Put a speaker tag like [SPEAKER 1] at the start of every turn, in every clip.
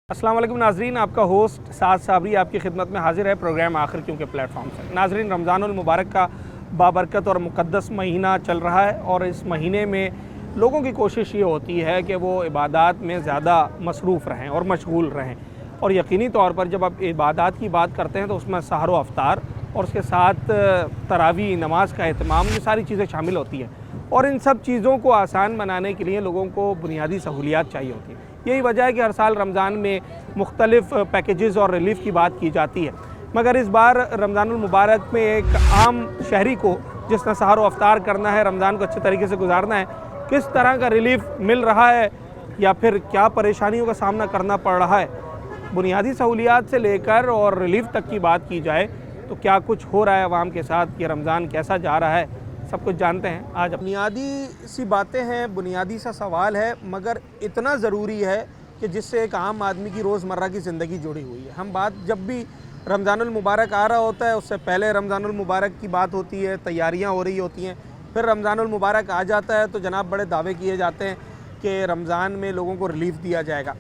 [SPEAKER 1] अस्सलाम वालेकुम नाजरीन, आपका होस्ट साद साबरी आपकी खिदमत में हाजिर है प्रोग्राम आखिर क्यों के प्लेटफॉर्म से। नाजरीन, रमज़ानुल मुबारक का बाबरकत और मुक़द्दस महीना चल रहा है और इस महीने में लोगों की कोशिश ये होती है कि वो इबादत में ज़्यादा मसरूफ़ रहें और मशगूल रहें। और यकीनी तौर पर जब आप इबादत की बात करते हैं तो उसमें सहर व अफ्तार और उसके साथ तरावी नमाज का एहतमाम, ये सारी चीज़ें शामिल होती हैं। और इन सब चीज़ों को आसान बनाने के लिए लोगों को बुनियादी सहूलियात चाहिए होती हैं। यही वजह है कि हर साल रमज़ान में मुख्तलिफ़ पैकेजेस और रिलीफ़ की बात की जाती है, मगर इस बार रमज़ानुल मुबारक में एक आम शहरी को जिसने सहर व अफ्तार करना है, रमज़ान को अच्छे तरीके से गुजारना है, किस तरह का रिलीफ़ मिल रहा है या फिर क्या परेशानियों का सामना करना पड़ रहा है, बुनियादी सहूलियात से लेकर और रिलीफ़ तक की बात की जाए तो क्या कुछ हो रहा है अवाम के साथ, कि रमज़ान कैसा जा रहा है, सब कुछ जानते हैं आज। बुनियादी सी बातें हैं, बुनियादी सा सवाल है, मगर इतना ज़रूरी है कि जिससे एक आम आदमी की रोज़मर्रा की ज़िंदगी जुड़ी हुई है। हम बात जब भी रमज़ानुल मुबारक आ रहा होता है उससे पहले रमज़ानुल मुबारक की बात होती है, तैयारियां हो रही होती हैं। फिर रमज़ानुल मुबारक आ जाता है तो जनाब बड़े दावे किए जाते हैं कि रमज़ान में लोगों को रिलीफ़ दिया जाएगा।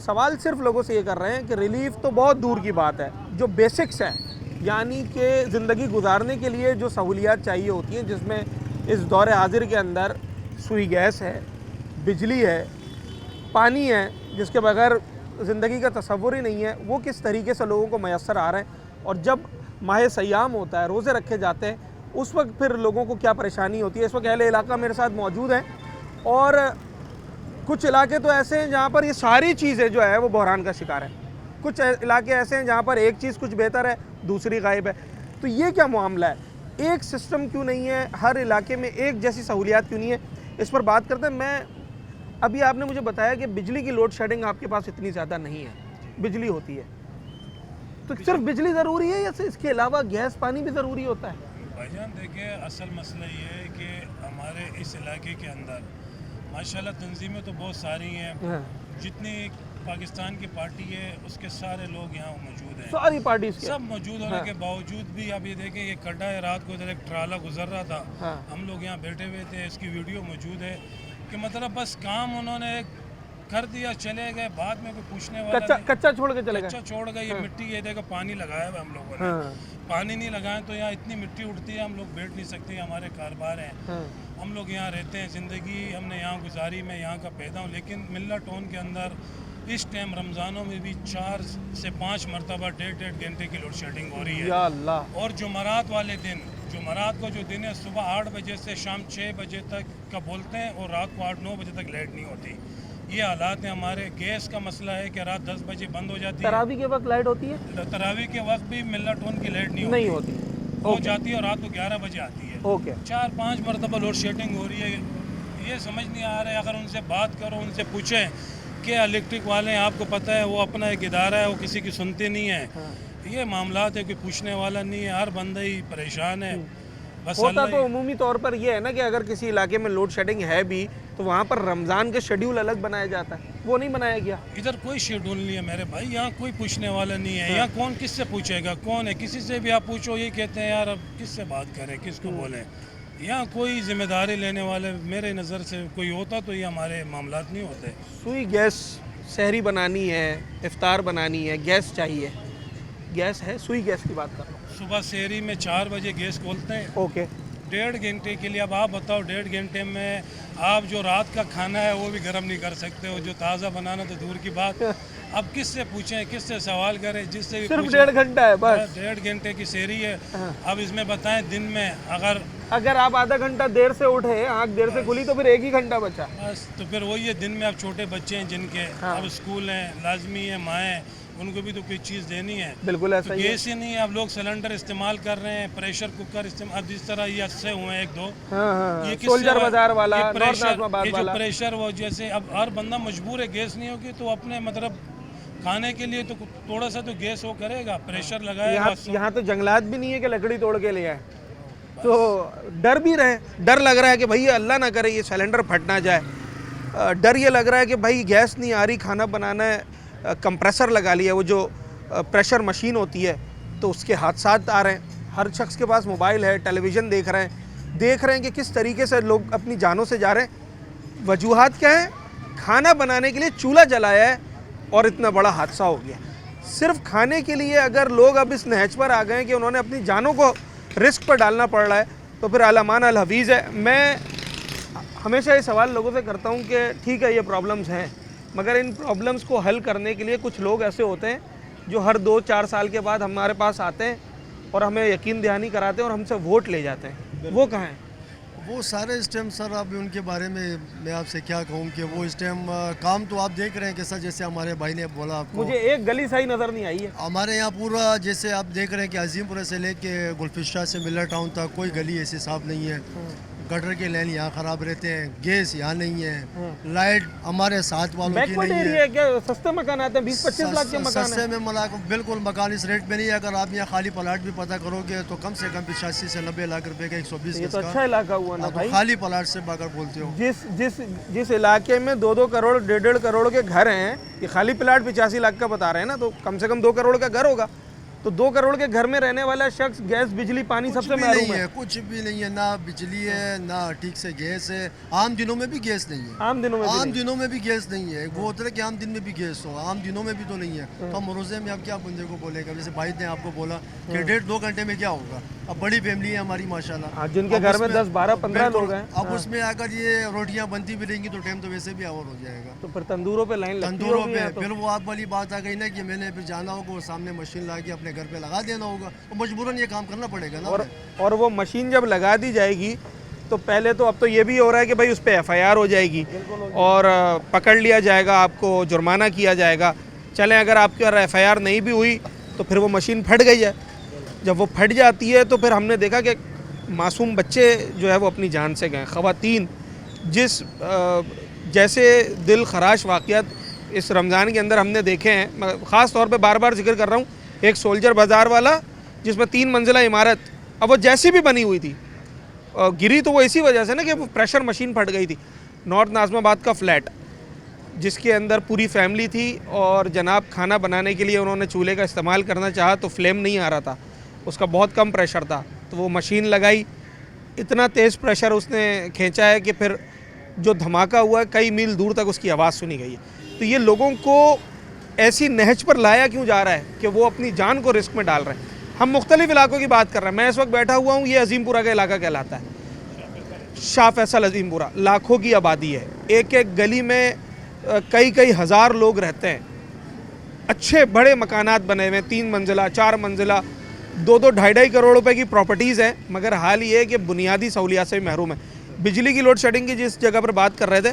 [SPEAKER 1] सवाल सिर्फ लोगों से ये कर रहे हैं कि रिलीफ़ तो बहुत दूर की बात है, जो बेसिक्स है यानी कि ज़िंदगी गुजारने के लिए जो सहूलियात चाहिए होती हैं, जिसमें इस दौर हाजिर के अंदर सुई गैस है, बिजली है, पानी है, जिसके बगैर ज़िंदगी का तसव्वुर ही नहीं है, वो किस तरीके से लोगों को मैसर आ रहे हैं। और जब माह सयाम होता है, रोज़े रखे जाते हैं, उस वक्त फिर लोगों को क्या परेशानी होती है। इस वक्त अहले इलाका मेरे साथ मौजूद हैं और कुछ इलाके तो ऐसे हैं जहाँ पर ये सारी चीज़ें जो है वो बहरान का शिकार है। कुछ इलाके ऐसे हैं जहाँ पर एक चीज़ कुछ बेहतर है, दूसरी गायब है। तो ये क्या मामला है, एक सिस्टम क्यों नहीं है, हर इलाके में एक जैसी सहूलियात क्यों नहीं है, इस पर बात करते हैं। मैं अभी आपने मुझे बताया कि बिजली की लोड शेडिंग आपके पास इतनी ज़्यादा नहीं है, बिजली होती है, तो सिर्फ बिजली ज़रूरी है या इसके अलावा गैस पानी भी ज़रूरी होता है?
[SPEAKER 2] भाईजान देखिए, असल मसला ये है कि हमारे इस इलाके के अंदर माशाल्लाह तंजीमें तो बहुत सारी हैं। जितनी पाकिस्तान की पार्टी है उसके सारे लोग यहाँ मौजूद हैं,
[SPEAKER 1] सारी पार्टी
[SPEAKER 2] सब मौजूद होने के बावजूद भी आप ये देखें, ये खड्डा है, रात को इधर एक ट्राला गुजर रहा था, हम लोग यहाँ बैठे हुए थे, इसकी वीडियो मौजूद है कि मतलब बस काम उन्होंने कर दिया, चले गए, बाद में कोई पूछने वाला
[SPEAKER 1] कच्चा छोड़ के चले गए,
[SPEAKER 2] कच्चा छोड़ गए। ये मिट्टी, ये देखो पानी लगाया हुआ हम लोगों ने, पानी नहीं लगाए तो यहाँ इतनी मिट्टी उठती है, हम लोग बैठ नहीं सकते, हमारे कारोबार हैं, हम लोग यहाँ रहते हैं, ज़िंदगी हमने यहाँ गुजारी, मैं यहाँ का पैदा हूँ। लेकिन मिल्ला टाउन के अंदर इस टाइम रमज़ानों में भी 4 से 5 मरतबा 1.5 घंटे की लोड शेडिंग हो रही है।
[SPEAKER 1] या अल्लाह।
[SPEAKER 2] और जुमरात वाले दिन, जुमरात को जो दिन है, सुबह 8 बजे से शाम 6 बजे तक का बोलते हैं और रात को 8-9 बजे तक लाइट नहीं होती। ये हालात हैं हमारे। गैस का मसला है कि रात 10 बजे बंद हो जाती है।
[SPEAKER 1] तरावी के वक्त लाइट होती है?
[SPEAKER 2] तरावी के वक्त भी मिल्ला टाउन की लाइट नहीं होती, हो जाती है और रात को 11 बजे आती है। 4-5 मरतबा लोड शेडिंग हो रही है। ये समझ नहीं आ रहा है। अगर उनसे बात करो, उनसे पूछें कि इलेक्ट्रिक वाले हैं, आपको पता है वो अपना एक इदारा है, वो किसी की सुनते नहीं है। ये मामलात है कि पूछने वाला नहीं है, हर बंदा ही परेशान है। बस
[SPEAKER 1] होता तो उमूमी तौर पर ये है ना कि अगर किसी इलाके में लोड शेडिंग है भी तो वहाँ पर रमज़ान का शेड्यूल अलग बनाया जाता है, वो नहीं बनाया गया।
[SPEAKER 2] इधर कोई शेड्यूल नहीं है मेरे भाई, यहाँ कोई पूछने वाला नहीं है। यहाँ कौन किससे पूछेगा, कौन है? किसी से भी आप पूछो ये कहते हैं यार अब किससे बात करें, किसको बोलें। यहाँ कोई जिम्मेदारी लेने वाले मेरे नज़र से कोई होता तो ये हमारे मामलात नहीं होते।
[SPEAKER 1] सुई गैस सहरी बनानी है, इफ्तार बनानी है, गैस चाहिए, गैस है, सुई गैस की बात कर रहा हूँ।
[SPEAKER 2] सुबह शहरी में 4 बजे गैस खोलते हैं,
[SPEAKER 1] ओके,
[SPEAKER 2] 1.5 घंटे के लिए। अब आप बताओ, 1.5 घंटे में आप जो रात का खाना है वो भी गर्म नहीं कर सकते हो, जो ताज़ा बनाना तो दूर की बात। अब किससे पूछें, किससे सवाल करें, जिससे भी
[SPEAKER 1] सिर्फ 1.5 घंटा है बस।
[SPEAKER 2] 1.5 घंटे की शहरी है। अब इसमें बताएं, दिन में
[SPEAKER 1] अगर आप आधा घंटा देर से उठे, आँख देर से खुली, तो फिर 1 ही घंटा बचा
[SPEAKER 2] बस। तो फिर वही है, दिन में अब छोटे बच्चे हैं जिनके अब स्कूल हैं, लाजमी है, माएँ, उनको भी तो कोई चीज़ देनी है।
[SPEAKER 1] बिल्कुल ऐसा
[SPEAKER 2] तो गैस ही नहीं है। अब लोग सिलेंडर इस्तेमाल कर रहे हैं, प्रेशर कुकर इस्तेमाल। अब जिस तरह ये अच्छे हुए हैं 1-2, ये
[SPEAKER 1] सोल्जर बाजार वाला,
[SPEAKER 2] ये जो प्रेशर, वो जैसे अब हर बंदा मजबूर है, गैस नहीं होगी तो अपने मतलब खाने के लिए तो थोड़ा सा तो गैस वो करेगा, प्रेशर लगाएगा।
[SPEAKER 1] यहाँ तो जंगलात भी नहीं है कि लकड़ी तोड़ के ले आए, तो डर भी रहे, डर लग रहा है कि भैया अल्लाह ना करे ये सिलेंडर फट ना जाए। डर ये लग रहा है कि भाई गैस नहीं आ रही, खाना बनाना है, कंप्रेसर लगा लिया, वो जो प्रेशर मशीन होती है, तो उसके हादसात आ रहे हैं। हर शख्स के पास मोबाइल है, टेलीविज़न देख रहे हैं कि किस तरीके से लोग अपनी जानों से जा रहे हैं। वजूहात क्या है? खाना बनाने के लिए चूल्हा जलाया है और इतना बड़ा हादसा हो गया। सिर्फ खाने के लिए अगर लोग अब इस नहज पर आ गए हैं कि उन्होंने अपनी जानों को रिस्क पर डालना पड़ रहा है, तो फिर अल-अमान अल-हफीज़ है। मैं हमेशा ये सवाल लोगों से करता हूँ कि ठीक है ये प्रॉब्लम्स हैं, मगर इन प्रॉब्लम्स को हल करने के लिए कुछ लोग ऐसे होते हैं जो हर 2-4 साल के बाद हमारे पास आते हैं और हमें यकीन दहानी कराते हैं और हमसे वोट ले जाते हैं। वो कहाँ हैं?
[SPEAKER 3] वो सारे इस टाइम सर, अभी उनके बारे में मैं आपसे क्या कहूँ कि वो इस टाइम काम तो आप देख रहे हैं कैसा, जैसे हमारे भाई ने बोला आपको,
[SPEAKER 1] मुझे एक गली सही नज़र नहीं आई है
[SPEAKER 3] हमारे यहाँ पूरा जैसे आप देख रहे हैं कि अजीमपुरा से लेके गुलफिशा से मिल्लर टाउन तक कोई गली ऐसी साफ नहीं है। गटर के लाइन यहाँ ख़राब रहते हैं, गैस यहाँ नहीं है, लाइट हमारे साथ वालों की नहीं है।
[SPEAKER 1] क्या सस्ते मकान आते हैं? 20-25 लाख के मकान
[SPEAKER 3] सस्ते में बिल्कुल मकान इस रेट में नहीं है। अगर आप यहाँ खाली प्लाट भी पता करोगे तो कम से कम 85 से 90 लाख रुपए का 120
[SPEAKER 1] तो अच्छा इलाका हुआ ना भाई।
[SPEAKER 3] खाली प्लाट से अगर बोलते हो,
[SPEAKER 1] जिस इलाके में 2-2 करोड़ 1.5 करोड़ के घर हैं, ये खाली प्लाट 85 लाख का बता रहे हैं ना, तो कम से कम 2 करोड़ का घर होगा। तो 2 करोड़ के घर में रहने वाला शख्स गैस बिजली पानी सबसे महरूम है।
[SPEAKER 3] कुछ भी नहीं है, ना बिजली है ना ठीक से गैस है। आम दिनों में भी गैस नहीं है।
[SPEAKER 1] आम दिनों में भी
[SPEAKER 3] गैस नहीं है। वो होता है कि आम दिन में भी गैस हो, आम दिनों में भी तो नहीं है। तो हम रोजे में अब क्या बंदे को बोलेगा? जैसे भाई ने आपको बोला कि 1.5-2 घंटे में क्या होगा। अब बड़ी फैमिली है हमारी माशाल्लाह,
[SPEAKER 1] जिनके घर में 10-12-15 लोग हैं।
[SPEAKER 3] अब उसमें अगर ये रोटियां बनती भी रहेंगी तो टाइम तो वैसे भी आवर हो जाएगा।
[SPEAKER 1] तो फिर तंदूरों पे लाइन लगती होगी।
[SPEAKER 3] फिर वो आप वाली बात आ गई ना कि मैंने फिर जाना होगा, सामने मशीन ला के अपने घर पे लगा देना होगा, तो मजबूरन ये काम करना पड़ेगा ना।
[SPEAKER 1] और वो मशीन जब लगा दी जाएगी तो पहले तो अब तो ये भी हो रहा है कि भाई उस पर FIR हो जाएगी और पकड़ लिया जाएगा, आपको जुर्माना किया जाएगा। चलें अगर आपके FIR नहीं भी हुई तो फिर वो मशीन फट गई है। जब वो फट जाती है तो फिर हमने देखा कि मासूम बच्चे जो है वो अपनी जान से गए, ख़वातीन, जैसे दिल खराश वाक़यात इस रमज़ान के अंदर हमने देखे हैं। ख़ास तौर पे बार बार जिक्र कर रहा हूँ, एक सोल्जर बाज़ार वाला जिसमें 3 मंजिला इमारत, अब वो जैसी भी बनी हुई थी, गिरी तो वो इसी वजह से ना कि वो प्रेशर मशीन फट गई थी। नॉर्थ नाज़िमाबाद का फ्लैट जिसके अंदर पूरी फैमिली थी और जनाब खाना बनाने के लिए उन्होंने चूल्हे का इस्तेमाल करना चाहा तो फ्लेम नहीं आ रहा था, उसका बहुत कम प्रेशर था, तो वो मशीन लगाई, इतना तेज़ प्रेशर उसने खींचा है कि फिर जो धमाका हुआ है कई मील दूर तक उसकी आवाज़ सुनी गई है। तो ये लोगों को ऐसी नहज पर लाया क्यों जा रहा है कि वो अपनी जान को रिस्क में डाल रहे हैं। हम मुख्तलिफ इलाकों की बात कर रहे हैं। मैं इस वक्त बैठा हुआ हूँ, ये अजीमपुरा का इलाका कहलाता है, शाह फैसल अजीमपुरा, लाखों की आबादी है, एक एक गली में कई हज़ार लोग रहते हैं, अच्छे बड़े मकानात बने हुए हैं, 3 मंजिला 4 मंजिला, 2-2 ढाई करोड़ रुपए की प्रॉपर्टीज़ हैं, मगर हाल ये है कि बुनियादी सहूलियात से भी महरूम है। बिजली की लोड शेडिंग की जिस जगह पर बात कर रहे थे,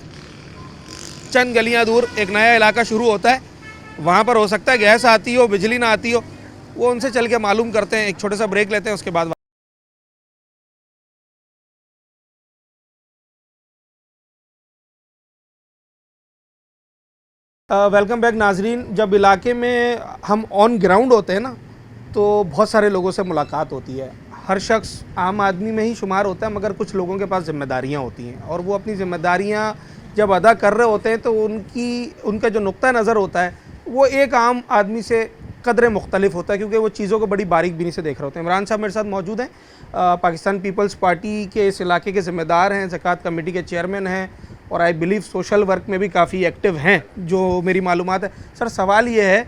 [SPEAKER 1] चंद गलियां दूर एक नया इलाका शुरू होता है, वहाँ पर हो सकता है गैस आती हो, बिजली ना आती हो, वो उनसे चल के मालूम करते हैं। एक छोटा सा ब्रेक लेते हैं, उसके बाद वेलकम बैक नाजरीन। जब इलाके में हम ऑन ग्राउंड होते हैं ना तो बहुत सारे लोगों से मुलाकात होती है। हर शख्स आम आदमी में ही शुमार होता है, मगर कुछ लोगों के पास ज़िम्मेदारियाँ होती हैं और वो अपनी ज़िम्मेदारियाँ जब अदा कर रहे होते हैं तो उनका जो नुक्ता नज़र होता है वो एक आम आदमी से कदरे मुख्तलिफ होता है, क्योंकि वो चीज़ों को बड़ी बारीक बीनी से देख रहे होते हैं। इमरान साहब मेरे साथ मौजूद हैं, पाकिस्तान पीपल्स पार्टी के इस इलाके के ज़िम्मेदार हैं, ज़कात कमेटी के चेयरमैन हैं और आई बिलीव सोशल वर्क में भी काफ़ी एक्टिव हैं, जो मेरी मालूमात है। सर सवाल ये है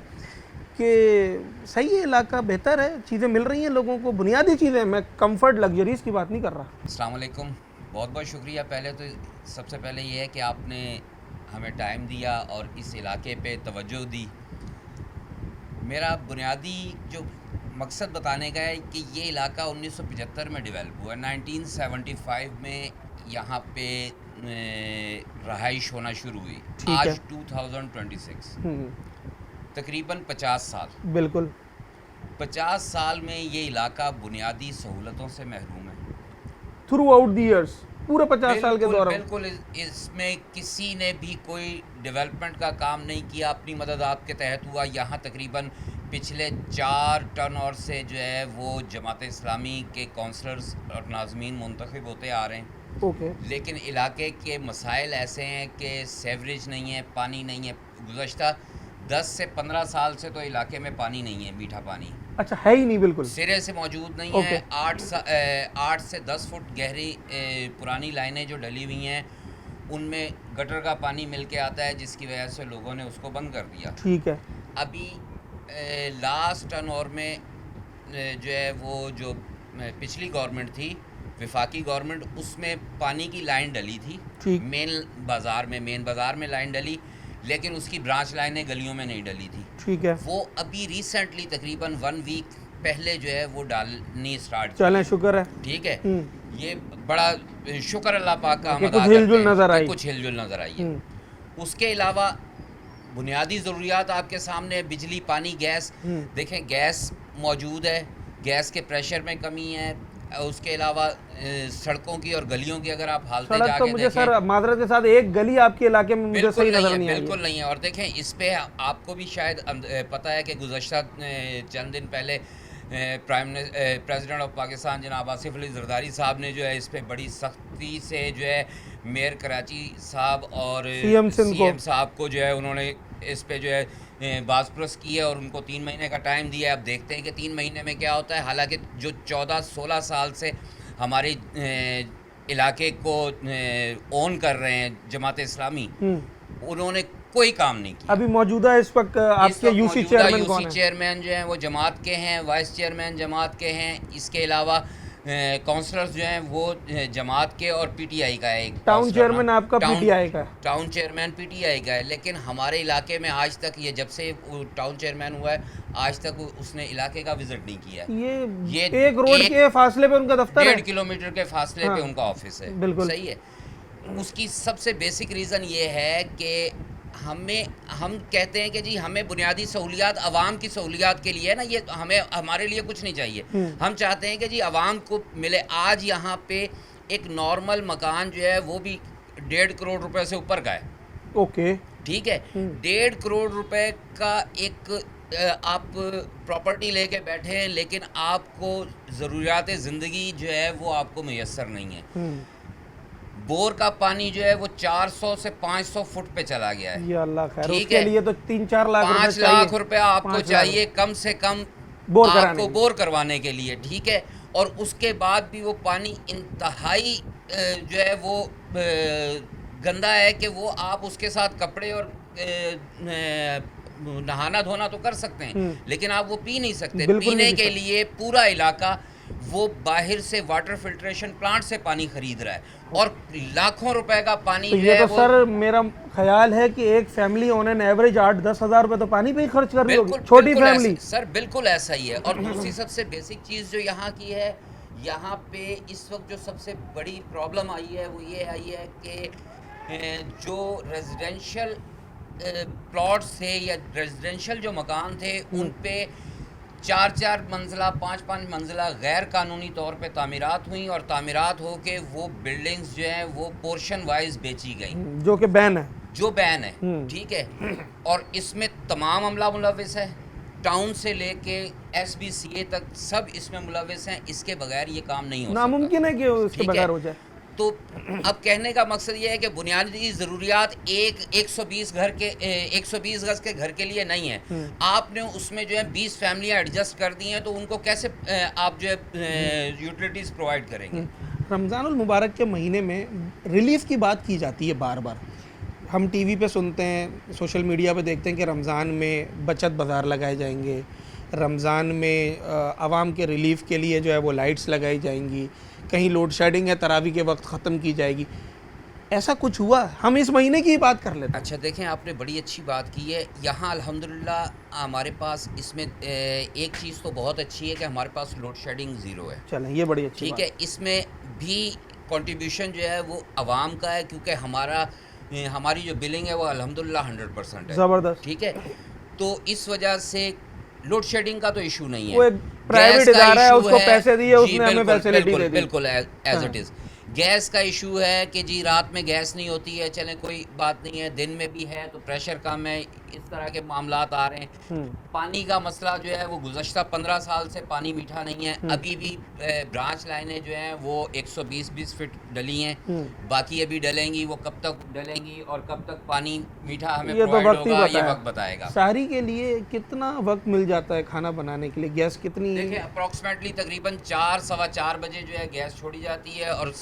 [SPEAKER 1] कि सही है, इलाका बेहतर है, चीज़ें मिल रही हैं लोगों को, बुनियादी चीज़ें, मैं कंफर्ट लग्जरीज़ की बात नहीं कर रहा।
[SPEAKER 4] अस्सलाम वालेकुम, बहुत बहुत शुक्रिया। पहले तो सबसे पहले ये है कि आपने हमें टाइम दिया और इस इलाके पे तवज्जो दी। मेरा बुनियादी जो मकसद बताने का है कि ये इलाका 1975 में डेवलप हुआ, 1975 में यहाँ पे रहाइश होना शुरू हुई। आज 2026, तकरीबन 50 साल, बिल्कुल 50 साल में ये इलाका बुनियादी सहूलतों से महरूम है
[SPEAKER 1] थ्रू आउट द ईयर्स, पूरे 50 साल के दौरान।
[SPEAKER 4] बिल्कुल, इसमें किसी ने भी कोई डेवलपमेंट का काम नहीं किया। अपनी मदद आपके तहत हुआ। यहाँ तकरीबन पिछले 4 टर्न और से जो है वो जमात इस्लामी के काउंसलर्स और नाज़मीन मुंतखब होते आ रहे हैं। लेकिन इलाके के मसाइल ऐसे हैं कि सेवरेज नहीं है, पानी नहीं है। गुज़श्ता 10 से 15 साल से तो इलाके में पानी नहीं है, मीठा पानी।
[SPEAKER 1] अच्छा, है ही नहीं, बिल्कुल
[SPEAKER 4] सिरे से मौजूद नहीं है। 8 से 10 फुट गहरी पुरानी लाइनें जो डली हुई हैं उनमें गटर का पानी मिल के आता है, जिसकी वजह से लोगों ने उसको बंद कर दिया।
[SPEAKER 1] ठीक है।
[SPEAKER 4] अभी लास्ट टर्नओवर में जो है वो जो पिछली गवर्नमेंट थी, विफाकी गवर्नमेंट, उसमें पानी की लाइन डली थी मेन बाज़ार में लाइन डली, लेकिन उसकी ब्रांच लाइनें गलियों में नहीं डली थी।
[SPEAKER 1] ठीक है।
[SPEAKER 4] वो अभी रिसेंटली तकरीबन 1 वीक पहले जो है वो डालनी स्टार्ट।
[SPEAKER 1] चलें, शुक्र है।
[SPEAKER 4] ठीक है, ये बड़ा शुक्र अल्लाह पाक का,
[SPEAKER 1] कुछ हिलजुल नजर आई,
[SPEAKER 4] कुछ हिलजुल नजर आई है। उसके अलावा बुनियादी ज़रूरियात आपके सामने, बिजली, पानी, गैस। देखें, गैस मौजूद है, गैस के प्रेशर में कमी है। उसके अलावा सड़कों की और गलियों की अगर आप हालत
[SPEAKER 1] सड़क तो मुझे सर माजरत के साथ एक गली आपके इलाके में मुझे सही नजर नहीं आई।
[SPEAKER 4] बिल्कुल नहीं है। और देखें, इस पे आपको भी शायद पता है कि गुज़श्ता चंद दिन पहले प्रेसिडेंट ऑफ पाकिस्तान जनाब आसिफ अली जरदारी साहब ने जो है इस पे बड़ी सख्ती से जो है मेयर कराची साहब और सीएम साहब को जो है उन्होंने इस पे जो है बाज़पुरस की है और उनको 3 महीने का टाइम दिया है। अब देखते हैं कि 3 महीने में क्या होता है। हालांकि जो 14-16 साल से हमारे इलाके को ओन कर रहे हैं जमात इस्लामी, उन्होंने कोई काम नहीं किया।
[SPEAKER 1] अभी मौजूदा इस वक्त आपके यूसी चेयरमैन कौन है?
[SPEAKER 4] चेयरमैन जो हैं वो जमात के हैं, वाइस चेयरमैन जमात के हैं। इसके अलावा काउंसलर्स जो हैं वो जमात के और पीटीआई का है।
[SPEAKER 1] टाउन चेयरमैन आपका पीटीआई का?
[SPEAKER 4] टाउन चेयरमैन पीटीआई का है, लेकिन हमारे इलाके में आज तक, ये जब से टाउन चेयरमैन हुआ है आज तक उसने इलाके का विजिट नहीं किया।
[SPEAKER 1] ये एक रोड के फासले पे उनका दफ्तर है,
[SPEAKER 4] 1.5 किलोमीटर के फासले पे उनका ऑफिस है। बिल्कुल सही है। उसकी सबसे बेसिक रीज़न ये है कि हम कहते हैं कि जी हमें बुनियादी सहूलियात, आवाम की सहूलियात के लिए ना, ये हमारे लिए कुछ नहीं चाहिए। हम चाहते हैं कि जी आवाम को मिले। आज यहाँ पे एक नॉर्मल मकान जो है वो भी 1.5 करोड़ रुपए से ऊपर का है।
[SPEAKER 1] ओके,
[SPEAKER 4] ठीक है, 1.5 करोड़ रुपए का एक आप प्रॉपर्टी लेके बैठे हैं, लेकिन आपको ज़रूरियात ज़िंदगी जो है वो आपको मुयस्सर नहीं है। बोर का पानी जो है वो 400 से 500 फुट पे चला गया है।
[SPEAKER 1] या अल्लाह खैर, उसके लिए तो 3-4 लाख
[SPEAKER 4] 5 लाख रुपए आपको चाहिए कम से कम आपको बोर करवाने के लिए। ठीक है, और उसके बाद भी वो पानी इंतहाई जो है वो गंदा है कि वो आप उसके साथ कपड़े और नहाना धोना तो कर सकते हैं, लेकिन आप वो पी नहीं सकते। पीने के लिए पूरा इलाका वो बाहर से वाटर फिल्ट्रेशन प्लांट से पानी खरीद रहा है और लाखों रुपए का पानी
[SPEAKER 1] तो ये तो सर मेरा ख्याल है कि एक फैमिली ऑन एन एवरेज 8-10 हज़ार रुपए तो पानी पे ही खर्च कर रही होगी, छोटी फैमिली।
[SPEAKER 4] सर बिल्कुल ऐसा ही है। और दूसरी सबसे बेसिक चीज़ जो यहाँ की है, यहाँ पे इस वक्त जो सबसे बड़ी प्रॉब्लम आई है वो ये आई है कि जो रेजिडेंशियल प्लॉट्स थे या रेजिडेंशियल जो मकान थे उन पे 4-4 मंजिला 5-5 मंजिला गैर कानूनी तौर पे तामीरात हुई और तामीरात हो के वो बिल्डिंग्स जो हैं वो पोर्शन वाइज बेची गई,
[SPEAKER 1] जो कि बैन है।
[SPEAKER 4] ठीक है, और इसमें तमाम अमला मुलविस है, टाउन से लेके SBCA तक सब इसमें मुलविस हैं। इसके बगैर ये काम नहीं हो सकता,
[SPEAKER 1] नामुमकिन है कि इसके बगैर हो जाए।
[SPEAKER 4] तो अब कहने का मकसद ये है कि बुनियादी ज़रूरियात 120 गज के घर के लिए नहीं है। आपने उसमें जो है 20 फैमिलियाँ एडजस्ट कर दी हैं, तो उनको कैसे आप जो है यूटिलिटीज़ प्रोवाइड करेंगे?
[SPEAKER 1] रमज़ानुल मुबारक के महीने में रिलीफ़ की बात की जाती है बार बार। हम टीवी पे सुनते हैं, सोशल मीडिया पे देखते हैं कि रमज़ान में बचत बाज़ार लगाए जाएंगे, रमज़ान में आवाम के रिलीफ़ के लिए जो है वो लाइट्स लगाई जाएंगी, कहीं लोड शेडिंग है तरावी के वक्त ख़त्म की जाएगी। ऐसा कुछ हुआ? हम इस महीने की बात कर लेते हैं।
[SPEAKER 4] अच्छा, देखें, आपने बड़ी अच्छी बात की है। यहाँ अल्हम्दुलिल्लाह हमारे पास इसमें एक चीज़ तो बहुत अच्छी है कि हमारे पास लोड शेडिंग ज़ीरो है।
[SPEAKER 1] चलें, ये बड़ी अच्छी
[SPEAKER 4] ठीक है। इसमें भी कंट्रीब्यूशन जो है वो आवाम का है, क्योंकि हमारी जो बिलिंग है वो अल्हम्दुलिल्लाह 100% है।
[SPEAKER 1] ज़बरदस्त।
[SPEAKER 4] ठीक है, तो इस वजह से लोड शेडिंग का तो इशू नहीं है।
[SPEAKER 1] वो एक प्राइवेट इदारा है, उसको पैसे दिए, उसने हमें फैसिलिटी दे दी।
[SPEAKER 4] बिल्कुल एज इट इज़। गैस का इशू है कि जी रात में गैस नहीं होती है, चलें कोई बात नहीं है, दिन में भी है तो प्रेशर कम है, इस तरह के मामलात आ रहे हैं। पानी का मसला जो है वो गुज़श्ता 15 साल से पानी मीठा नहीं है। अभी भी ब्रांच लाइनें जो हैं वो 120 फीट डली हैं, बाकी अभी डलेंगी। वो कब तक डलेंगी और कब तक पानी मीठा हमें प्रोवाइड होगा ये वक्त बताएगा।
[SPEAKER 1] सारी के लिए कितना वक्त मिल जाता है खाना बनाने के लिए? गैस कितनी?
[SPEAKER 4] देखिए, अप्रॉक्सीमेटली तकरीबन 4-4:15 बजे जो है गैस छोड़ी जाती है और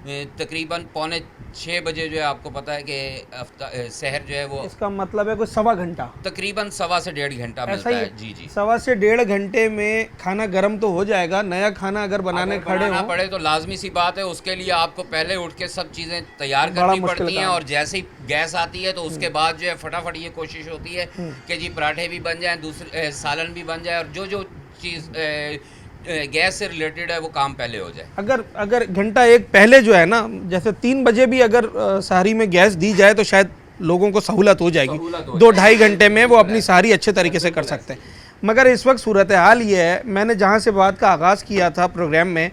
[SPEAKER 4] तकरीबन 5:45 बजे जो है आपको पता है कि शहर जो है वो,
[SPEAKER 1] इसका मतलब है कोई 1.25 घंटा,
[SPEAKER 4] तकरीबन 1.25 से 1.5 घंटा मिलता है। जी जी,
[SPEAKER 1] 1.25 से 1.5 घंटे में खाना गर्म तो हो जाएगा। नया खाना अगर बनाने खड़े हो
[SPEAKER 4] पड़े तो लाजमी सी बात है, उसके लिए आपको पहले उठ के सब चीज़ें तैयार करनी पड़ती हैं, और जैसे ही गैस आती है तो उसके बाद जो है फटाफट ये कोशिश होती है कि जी पराठे भी बन जाएं, दूसरे सालन भी बन जाए, और जो चीज़ गैस से रिलेटेड है वो काम पहले हो जाए।
[SPEAKER 1] अगर घंटा एक पहले जो है ना, जैसे 3 बजे भी अगर सहरी में गैस दी जाए तो शायद लोगों को सहूलत हो जाएगी, 2-2.5 घंटे में वो अपनी सहरी अच्छे तरीके से कर सकते हैं। मगर इस वक्त सूरत हाल ये है, मैंने जहाँ से बात का आगाज़ किया था प्रोग्राम में,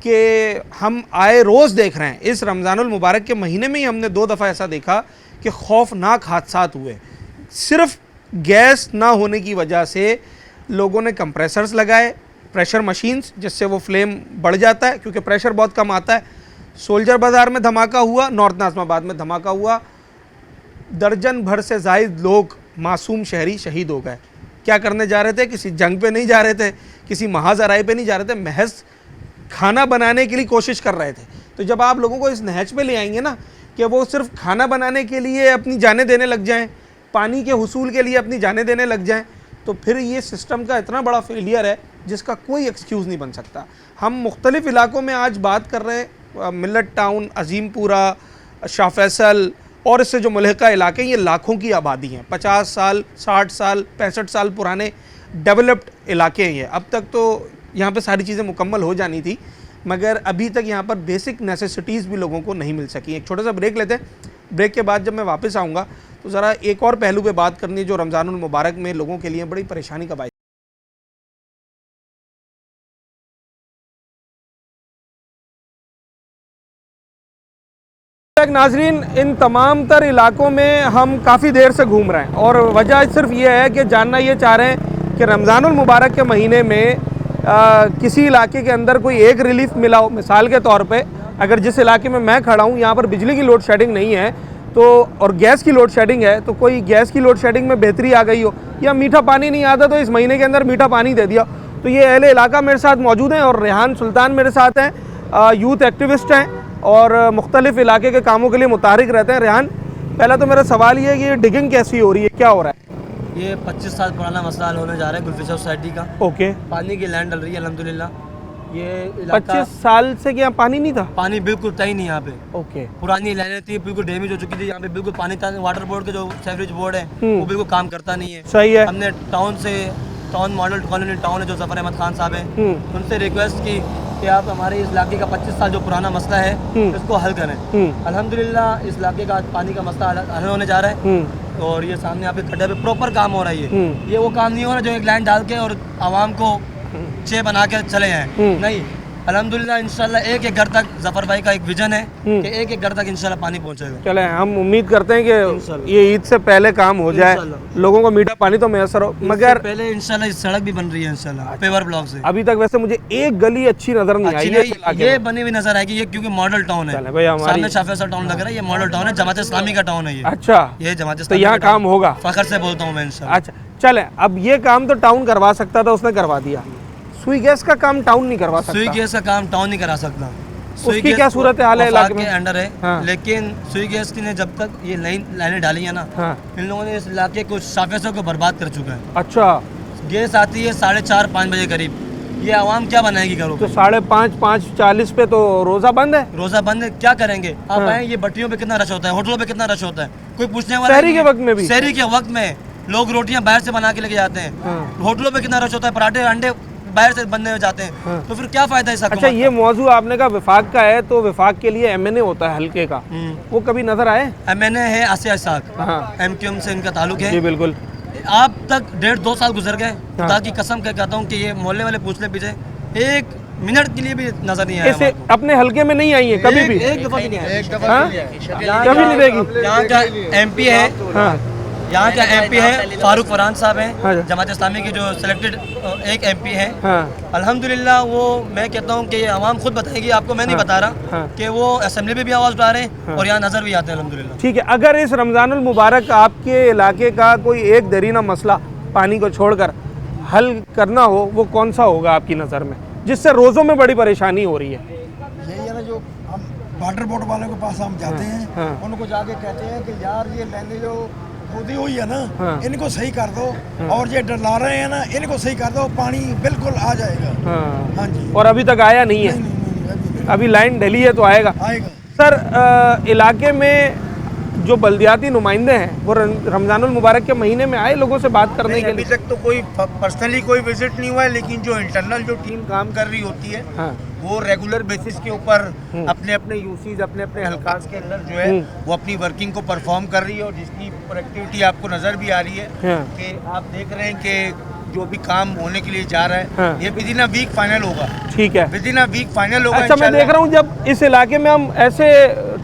[SPEAKER 1] कि हम आए रोज़ देख रहे हैं, इस रमज़ानुल मुबारक के महीने में ही हमने 2 दफ़ा ऐसा देखा कि खौफनाक हादसात हुए। सिर्फ गैस ना होने की वजह से लोगों ने कंप्रेसर्स लगाए, प्रेशर मशीन्स, जिससे वो फ्लेम बढ़ जाता है क्योंकि प्रेशर बहुत कम आता है। सोल्जर बाज़ार में धमाका हुआ, नॉर्थ नाज़िमाबाद में धमाका हुआ, दर्जन भर से ज़ायद लोग मासूम शहरी शहीद हो गए। क्या करने जा रहे थे? किसी जंग पे नहीं जा रहे थे, किसी महाजराए पे नहीं जा रहे थे, महज खाना बनाने के लिए कोशिश कर रहे थे। तो जब आप लोगों को इस नहज पे ले आएंगे ना कि वो सिर्फ खाना बनाने के लिए अपनी जानें देने लग जाएं, पानी के हुसूल के लिए अपनी जानें देने लग जाएं, तो फिर ये सिस्टम का इतना बड़ा फेलियर है जिसका कोई एक्सक्यूज़ नहीं बन सकता। हम मुख्तलिफ़ इलाकों में आज बात कर रहे हैं, मिल्लत टाउन, अजीमपुरा, शाह फैसल और इससे जो मुल्हिका इलाके, ये लाखों की आबादी हैं, 50 साल, 60 साल, 65 साल पुराने डेवलप्ड इलाके हैं ये। अब तक तो यहाँ पे सारी चीज़ें मुकम्मल हो जानी थी, मगर अभी तक यहाँ पर बेसिक नेसेसिटीज़ भी लोगों को नहीं मिल सकी। एक छोटा सा ब्रेक लेते हैं, ब्रेक के बाद जब मैं वापस आऊँगा तो ज़रा एक और पहलू पे बात करनी है जो रमज़ानुल मुबारक में लोगों के लिए बड़ी परेशानी का बायस। नाजरीन, इन तमाम तर इलाकों में हम काफ़ी देर से घूम रहे हैं और वजह सिर्फ ये है कि जानना ये चाह रहे हैं कि रमज़ानुल मुबारक के महीने में किसी इलाके के अंदर कोई एक रिलीफ मिला हो। मिसाल के तौर पे अगर जिस इलाके में मैं खड़ा हूँ यहाँ पर बिजली की लोड शेडिंग नहीं है तो, और गैस की लोड शेडिंग है, तो कोई गैस की लोड शेडिंग में बेहतरी आ गई हो, या मीठा पानी नहीं आता तो इस महीने के अंदर मीठा पानी दे दिया। तो ये अहले इलाका मेरे साथ मौजूद हैं और रेहान सुल्तान मेरे साथ हैं, यूथ एक्टिविस्ट हैं और मुख्तलिफ़ इलाके के कामों के लिए मुतारिक रहते हैं। रेहान, पहला तो मेरा सवाल ये है कि ये डिगिंग कैसी हो रही है, क्या हो रहा है?
[SPEAKER 5] ये 25 साल पुराना मसला हल होने जा रहा है गुलफिशा सोसाइटी का।
[SPEAKER 1] ओके।
[SPEAKER 5] पानी की लाइन डल रही है अल्हम्दुलिल्लाह। ये
[SPEAKER 1] 25 साल से क्या पानी नहीं था?
[SPEAKER 5] पानी बिल्कुल था ही नहीं यहाँ पे।
[SPEAKER 1] ओके।
[SPEAKER 5] पुरानी लाइनें थी, बिल्कुल डैमेज हो चुकी थी, यहाँ पे बिल्कुल पानी था। वाटर बोर्ड के जो सीवरेज बोर्ड है वो बिल्कुल काम करता नहीं है।
[SPEAKER 1] सही है।
[SPEAKER 5] हमने टाउन मॉडल कॉलोनी टाउन है जो जफर अहमद खान साहब हैं, उनसे रिक्वेस्ट की कि आप हमारे इस इलाके का 25 साल जो पुराना मसला है इसको हल करें। अल्हम्दुलिल्लाह इस इलाके का पानी का मसला हल होने जा रहा है और ये सामने आपके खड्डे पे प्रॉपर काम हो रहा है। ये वो काम नहीं हो रहा जो एक लाइन डाल के और आवाम को 6 बना के चले जाएं। नहीं, अल्हम्दुलिल्लाह इंशाल्लाह एक एक घर तक जफर भाई का एक विजन है कि एक एक घर तक इंशाल्लाह पानी पहुंचेगा।
[SPEAKER 1] चले, हम उम्मीद करते हैं कि ये ईद से पहले काम हो जाए, लोगों को मीठा पानी तो मैसर हो। मगर
[SPEAKER 5] पहले इंशाल्लाह इस सड़क भी बन रही है इंशाल्लाह पेवर ब्लॉक से।
[SPEAKER 1] अभी तक वैसे मुझे एक गली अच्छी नजर नहीं आई।
[SPEAKER 5] ये बनी हुई नजर आएगी ये क्योंकि मॉडल टाउन है, सामने शाह फैसल टाउन लग रहा है, ये मॉडल टाउन है, जमात इस्लामी का टाउन है ये।
[SPEAKER 1] अच्छा,
[SPEAKER 5] ये जमात
[SPEAKER 1] तो यहाँ काम होगा,
[SPEAKER 5] फखर से बोलता हूँ मैं इंशाल्लाह।
[SPEAKER 1] अच्छा चले, अब ये काम तो टाउन करवा सकता था, उसने करवा दिया। सुई गैस का काम टाउन नहीं करवा सकता।
[SPEAKER 5] सुई गैस का काम टाउन नहीं करा सकता।
[SPEAKER 1] उसकी क्या सूरत हाल है इलाके में?
[SPEAKER 5] अंडर है।
[SPEAKER 1] हाँ।
[SPEAKER 5] लेकिन सुई गैस की ने जब तक ये लाइनें डाली है ना,
[SPEAKER 1] हाँ।
[SPEAKER 5] इन लोगों ने इस इलाके को शाफेसों को बर्बाद कर चुका है।
[SPEAKER 1] अच्छा,
[SPEAKER 5] गैस आती है 4:30-5 बजे करीब, ये आवाम क्या बनाएगी घरों
[SPEAKER 1] तो 5:30-5:40 पे तो रोजा बंद है।
[SPEAKER 5] रोजा बंद है, क्या करेंगे आप?
[SPEAKER 1] हाँ।
[SPEAKER 5] आए, ये भट्टियों पे कितना रश होता है, होटलों पे कितना रश होता है, कोई पूछने वाला?
[SPEAKER 1] शहरी के वक्त में भी,
[SPEAKER 5] शहरी के वक्त में लोग रोटियां बाहर से बना के लेके जाते हैं। होटलों पे कितना रश होता है, पराठे अंडे बाहर से बनने में जाते हैं। तो फिर क्या फायदा है?
[SPEAKER 1] अच्छा, ये मौजू आपने कहा विफाक का है, तो विफाक के लिए MNA होता है हल्के का, वो कभी नजर आए?
[SPEAKER 5] MNA है आसिया इसाक,
[SPEAKER 1] हाँ।
[SPEAKER 5] MQM से इनका ताल्लुक है।
[SPEAKER 1] जी बिल्कुल।
[SPEAKER 5] आप तक 1.5-2 साल गुजर गए, खुदा की कसम कहता हूँ कि ये मोहल्ले वाले पूछने पीछे एक मिनट के लिए भी नजर नहीं आया।
[SPEAKER 1] ऐसे अपने हल्के में नहीं आई है कभी भी?
[SPEAKER 5] एक दफा भी नहीं आया।
[SPEAKER 1] कभी नहीं देगी।
[SPEAKER 5] यहाँ का MP है, यहाँ का MP है फारूक फरहान साहब हैं, जमात इस्लामी के जो सिलेक्टेड एक MP है। अल्हम्दुलिल्लाह वो मैं कहता हूँ कि ये आवाम खुद बताएगी आपको, मैं नहीं बता रहा, कि वो असेंबली में भी आवाज़ उठा रहे हैं और यहाँ नज़र भी आते हैं अल्हम्दुलिल्लाह।
[SPEAKER 1] ठीक है, अगर इस रमज़ानुल मुबारक आपके इलाके का कोई एक दरीना मसला पानी को छोड़कर हल करना हो, वो कौन सा होगा आपकी नज़र में, जिससे रोज़ों में बड़ी परेशानी हो रही है?
[SPEAKER 6] यही है ना जो हम वाटर बोर्ड वालों के पास हम जाते हैं, उनको जाके कहते हैं कि यार ये लाइनें जो खोदी हुई है ना, इनको सही कर दो, और ये डला रहे हैं ना, इनको सही कर दो, पानी बिल्कुल आ जाएगा। हाँ जी।
[SPEAKER 1] और अभी तक आया नहीं है?
[SPEAKER 6] नहीं,
[SPEAKER 1] अभी लाइन ढली है तो आएगा। सर, इलाके में जो बल्दियाती नुमाइंदे हैं वो रमज़ानुल मुबारक के महीने में आए लोगों से बात करने के लिए?
[SPEAKER 7] अभी तक तो कोई पर्सनली कोई विजिट नहीं हुआ है, लेकिन जो इंटरनल जो टीम काम कर रही होती है, वो रेगुलर बेसिस के ऊपर अपने अपने यूसीज अपने अपने हलकास के अंदर जो है वो अपनी वर्किंग को परफॉर्म कर रही है, और जिसकी प्रोडक्टिविटी आपको नज़र भी आ रही है कि आप देख रहे हैं कि जो भी काम होने के लिए जा रहा है ये within a week final होगा।
[SPEAKER 1] ठीक है,
[SPEAKER 7] within a week final होगा।
[SPEAKER 1] अच्छा, मैं देख रहा हूँ जब इस इलाके में हम ऐसे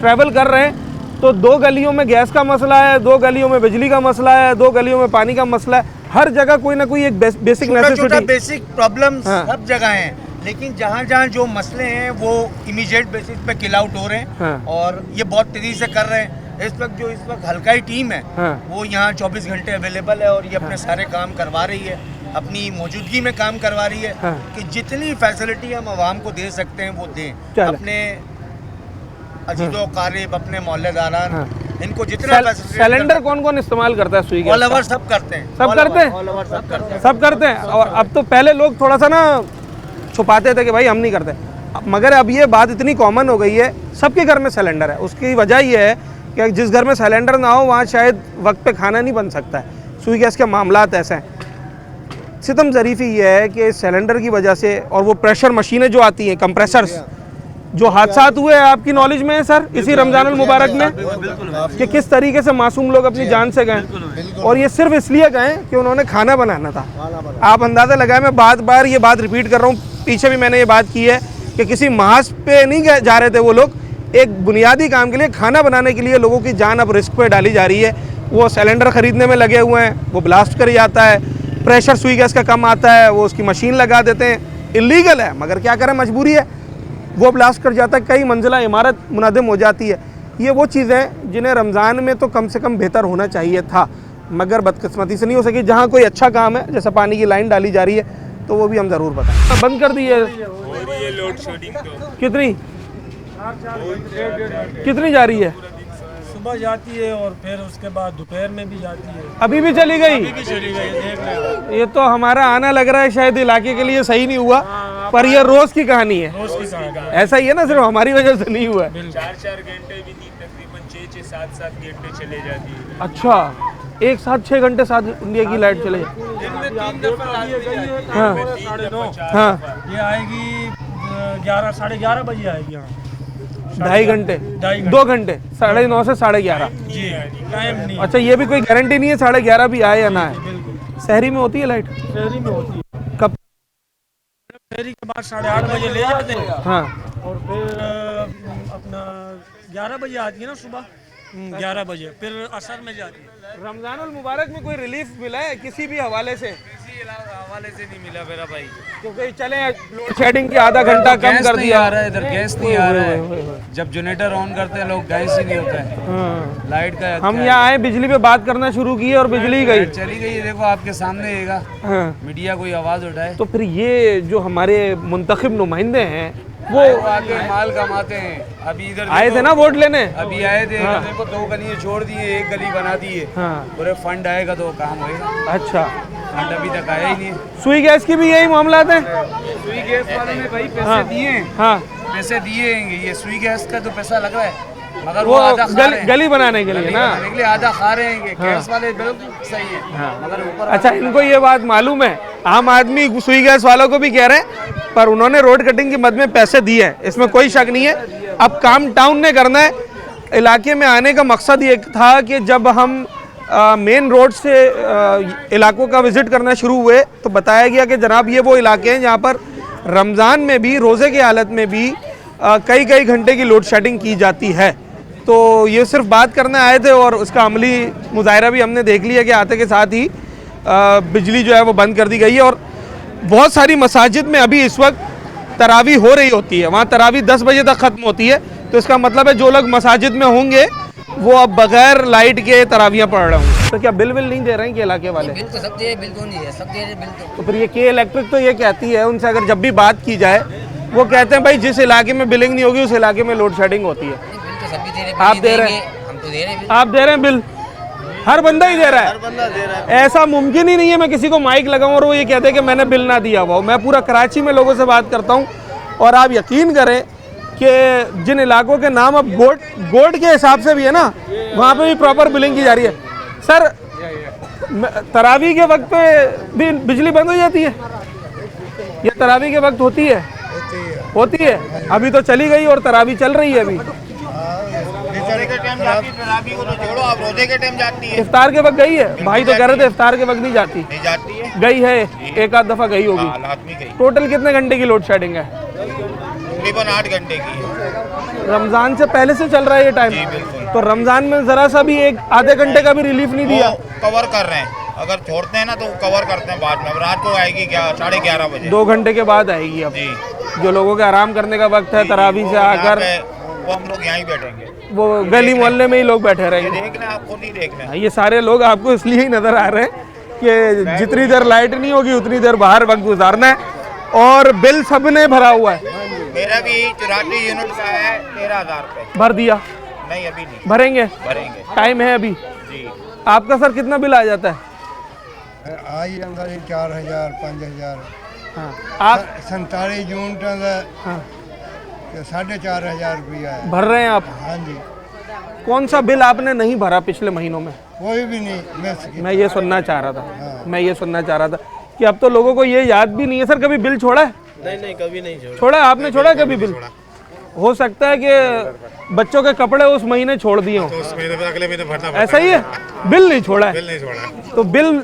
[SPEAKER 1] ट्रैवल कर रहे हैं तो 2 गलियों में गैस का मसला है, 2 गलियों में बिजली का मसला है, 2 गलियों में पानी का मसला है। हर जगह कोई ना कोई एक बेसिक नेसेसिटी,
[SPEAKER 7] बेसिक प्रॉब्लम सब जगह हैं, लेकिन जहाँ जहाँ जो मसले हैं वो इमीडिएट बेसिस पे किल आउट हो रहे हैं, और ये बहुत तेजी से कर रहे हैं। इस वक्त हल्काई टीम है, वो यहाँ 24 घंटे अवेलेबल है, और ये अपने सारे काम करवा रही है, अपनी मौजूदगी में काम करवा रही है कि जितनी फैसिलिटी हम आवाम को दे सकते हैं वो दें। अपने अजीजों कारिब, अपने मोहल्लेदारान, इनको जितना
[SPEAKER 1] सिलेंडर कौन कौन इस्तेमाल करता है? स्विगी
[SPEAKER 7] ऑल ओवर सब करते हैं,
[SPEAKER 1] सब करते हैं। और अब तो पहले लोग थोड़ा सा ना छुपाते थे कि भाई हम नहीं करते, मगर अब ये बात इतनी कॉमन हो गई है, सबके घर में सिलेंडर है। उसकी वजह ये है कि जिस घर में सिलेंडर ना हो वहाँ शायद वक्त पे खाना नहीं बन सकता है। स्विगी गैस के मामलात ऐसे हैं। सितम ज़रीफ़ी ये है कि सिलेंडर की वजह से, और वो प्रेशर मशीनें जो आती हैं, कंप्रेसर्स, जो हादसात हुए हैं आपकी नॉलेज में है सर इसी रमज़ानुल मुबारक में, कि किस तरीके से मासूम लोग अपनी जान से गए, और ये सिर्फ इसलिए गए कि उन्होंने खाना बनाना था। आप अंदाज़ा लगाएं, मैं बार ये बात रिपीट कर रहा हूँ, पीछे भी मैंने ये बात की है कि किसी महाज पे नहीं जा रहे थे वो लोग, एक बुनियादी काम के लिए, खाना बनाने के लिए लोगों की जान अब रिस्क पे डाली जा रही है। वो सिलेंडर ख़रीदने में लगे हुए हैं, वो ब्लास्ट कर जाता है, प्रेशर स्विगी गैस का कम आता है, वो उसकी मशीन लगा देते हैं। इलीगल है मगर क्या करें, मजबूरी है, वो ब्लास्ट कर जाता है, कई मंजिला इमारत मुनहदम हो जाती है। ये वो चीज़ें जिन्हें रमज़ान में तो कम से कम बेहतर होना चाहिए था, मगर बदकिस्मती से नहीं हो सकी। जहाँ कोई अच्छा काम है, जैसे पानी की लाइन डाली जा रही है, तो वो भी हम ज़रूर बताएं। बंद कर दी है
[SPEAKER 2] लोड शेडिंग तो
[SPEAKER 1] कितनी जा रही है?
[SPEAKER 2] सुबह जाती है और फिर उसके बाद दोपहर में भी जाती है।
[SPEAKER 1] अभी भी चली गई?
[SPEAKER 2] देख रहे।
[SPEAKER 1] ये तो हमारा आना लग रहा है शायद इलाके के लिए सही नहीं हुआ, पर ये रोज की कहानी है। ऐसा ही है ना, सिर्फ हमारी वजह से नहीं हुआ है।
[SPEAKER 2] 4-4 घंटे भी नहीं, तकरीबन 6-7 घंटे चले जाती है।
[SPEAKER 1] अच्छा, एक साथ 6 घंटे 7 इंडिया की लाइट चले जाती है। हाँ,
[SPEAKER 2] ये आएगी 11 साढ़े 11 बजे आएगी यहाँ।
[SPEAKER 1] 2.5 घंटे 2 घंटे 9:30 से 11:30
[SPEAKER 2] जी, टाइम नहीं।
[SPEAKER 1] अच्छा, ये भी कोई गारंटी नहीं है 11:30 भी आए या ना आए? शहरी में होती है लाइट?
[SPEAKER 2] शहरी में होती है।
[SPEAKER 1] कब?
[SPEAKER 2] शहरी के बाद 8:30 बजे ले जाते हैं।
[SPEAKER 1] हाँ,
[SPEAKER 2] और फिर अपना 11 बजे आती है ना सुबह, 11 बजे, फिर असर में जाती है।
[SPEAKER 1] रमज़ानुल मुबारक में कोई रिलीफ मिला है किसी भी हवाले से?
[SPEAKER 8] हवाले से नहीं मिला मेरा भाई,
[SPEAKER 1] क्योंकि चले लोड शेडिंग की आधा घंटा कम कर दिया।
[SPEAKER 8] आ रहा है इधर, गैस नहीं आ रहा है। जब जनरेटर ऑन करते हैं लोग, गैस ही नहीं होता है। लाइट का
[SPEAKER 1] हम यहाँ आए, बिजली पे बात करना शुरू की और बिजली गई,
[SPEAKER 8] चली गई। देखो आपके सामने हैगा, मीडिया कोई आवाज उठाए।
[SPEAKER 1] तो फिर ये जो हमारे मुंतखब नुमाइंदे हैं वो
[SPEAKER 8] आके माल कमाते हैं। अभी इधर
[SPEAKER 1] आए थे ना वोट लेने,
[SPEAKER 8] अभी आए थे, देखो 2 गलियां छोड़ दिए, 1 गली बना दी है। पूरे फंड आएगा तो काम होगा।
[SPEAKER 1] अच्छा,
[SPEAKER 8] फंड अभी तक आया ही नहीं।
[SPEAKER 1] स्विगी गैस की भी यही मामला है?
[SPEAKER 8] स्विगी गैस वाले ने भाई पैसे दिए, पैसे दिए हैं। ये स्विगी गैस का तो पैसा लग रहा है, मगर वो आधा
[SPEAKER 1] गली बनाने के लिए ना,
[SPEAKER 8] आधा खा रहे हैं। गैस वाले बिल्कुल सही है, मगर ऊपर।
[SPEAKER 1] अच्छा, इनको ये बात मालूम है, आम आदमी स्विगी गैस वालों को भी कह रहे हैं, पर उन्होंने रोड कटिंग की मद में पैसे दिए हैं, इसमें कोई शक नहीं है। अब काम टाउन ने करना है। इलाके में आने का मकसद ये था कि जब हम मेन रोड से इलाकों का विज़िट करना शुरू हुए तो बताया गया कि जनाब ये वो इलाके हैं जहाँ पर रमज़ान में भी, रोज़े की हालत में भी कई घंटे की लोड शेडिंग की जाती है। तो ये सिर्फ बात करने आए थे और उसका अमली मुजाहरा भी हमने देख लिया कि आते के साथ ही बिजली जो है वो बंद कर दी गई है। और बहुत सारी मसाजिद में अभी इस वक्त तरावी हो रही होती है, वहाँ तरावी 10 बजे तक ख़त्म होती है। तो इसका मतलब है जो लोग मसाजिद में होंगे वो अब बगैर लाइट के तरावियाँ पढ़ रहे होंगे। तो क्या बिल नहीं दे रहे हैं कि इलाके वाले?
[SPEAKER 9] बिल तो सब दे, बिल तो नहीं है, सब दे रहे बिल तो।
[SPEAKER 1] फिर ये के इलेक्ट्रिक तो ये कहती है, उनसे अगर जब भी बात की जाए वो कहते हैं भाई जिस इलाके में बिलिंग नहीं होगी उस इलाके में लोड शेडिंग होती है।
[SPEAKER 4] बिल तो सभी दे रहे,
[SPEAKER 1] आप दे रहे हैं,
[SPEAKER 4] हम तो दे रहे हैं।
[SPEAKER 1] आप दे रहे हैं बिल, हर बंदा ही दे रहा है। ऐसा मुमकिन ही नहीं है मैं किसी को माइक लगाऊं और वो ये कहते हैं कि मैंने बिल ना दिया हुआ। मैं पूरा कराची में लोगों से बात करता हूं और आप यकीन करें कि जिन इलाकों के नाम अब गोल्ड के हिसाब से भी है ना, वहाँ पे भी प्रॉपर बिलिंग की जा रही है। सर तरावी के वक्त पे भी बिजली बंद हो जाती है या तरावी के वक्त होती है? होती है। अभी तो चली गई और तरावी चल रही है अभी। इफ्तार के वक्त गई है, भाई तो कह रहे थे इफ्तार के वक्त नहीं जाती है। गई है, एक आध दफा गई होगी। टोटल कितने घंटे की लोड शेडिंग है?
[SPEAKER 9] तकरीबन 8 घंटे की है।
[SPEAKER 1] रमजान से पहले से चल रहा है ये टाइम, तो रमजान में जरा सा भी एक आधे घंटे का भी रिलीफ नहीं दिया।
[SPEAKER 9] कवर कर रहे हैं, अगर छोड़ते हैं ना तो कवर करते हैं बाद में। अब रात को आएगी 11:30 बजे,
[SPEAKER 1] 2 घंटे के बाद आएगी। अब जो लोगों के आराम करने का वक्त है तरावी से आकर,
[SPEAKER 9] वो हम लोग यहीं बैठेंगे,
[SPEAKER 1] वो गली मोहल्ले में ही लोग बैठे रहेंगे।
[SPEAKER 9] देख लें, आप खुद ही देख लें।
[SPEAKER 1] ये सारे लोग आपको इसलिए ही नजर आ रहे हैं कि जितनी देर लाइट नहीं होगी उतनी देर बाहर वक्त गुजारना है। और बिल सबने भरा हुआ है।
[SPEAKER 9] मेरा भी 84 यूनिट का है, 13,000 रुपये
[SPEAKER 1] भर दिया?
[SPEAKER 9] नहीं, अभी नहीं
[SPEAKER 1] भरेंगे,
[SPEAKER 9] भरेंगे,
[SPEAKER 1] टाइम है अभी।
[SPEAKER 9] जी।
[SPEAKER 1] आपका सर कितना बिल आ जाता है?
[SPEAKER 6] आई अंदर 4,000 5,000।
[SPEAKER 1] हाँ, आप
[SPEAKER 6] 47 यूनिट
[SPEAKER 1] हाँ
[SPEAKER 6] 4,500 रुपया है।
[SPEAKER 1] भर रहे हैं आप?
[SPEAKER 6] हाँ जी।
[SPEAKER 1] कौन सा बिल आपने नहीं भरा पिछले महीनों में?
[SPEAKER 6] कोई भी नहीं।
[SPEAKER 1] मैं ये सुनना चाह रहा था, मैं ये सुनना चाह रहा था कि अब तो लोगों को ये याद भी नहीं है। सर कभी बिल छोड़ा है?
[SPEAKER 9] नहीं, कभी नहीं
[SPEAKER 1] छोड़ा है? आपने छोड़ा है कभी बिल? हो सकता है कि बच्चों के कपड़े उस महीने छोड़ दिए हों,
[SPEAKER 9] अगले महीने भरना।
[SPEAKER 1] ऐसा ही है, बिल नहीं छोड़ा है।
[SPEAKER 9] बिल नहीं छोड़ा,
[SPEAKER 1] तो बिल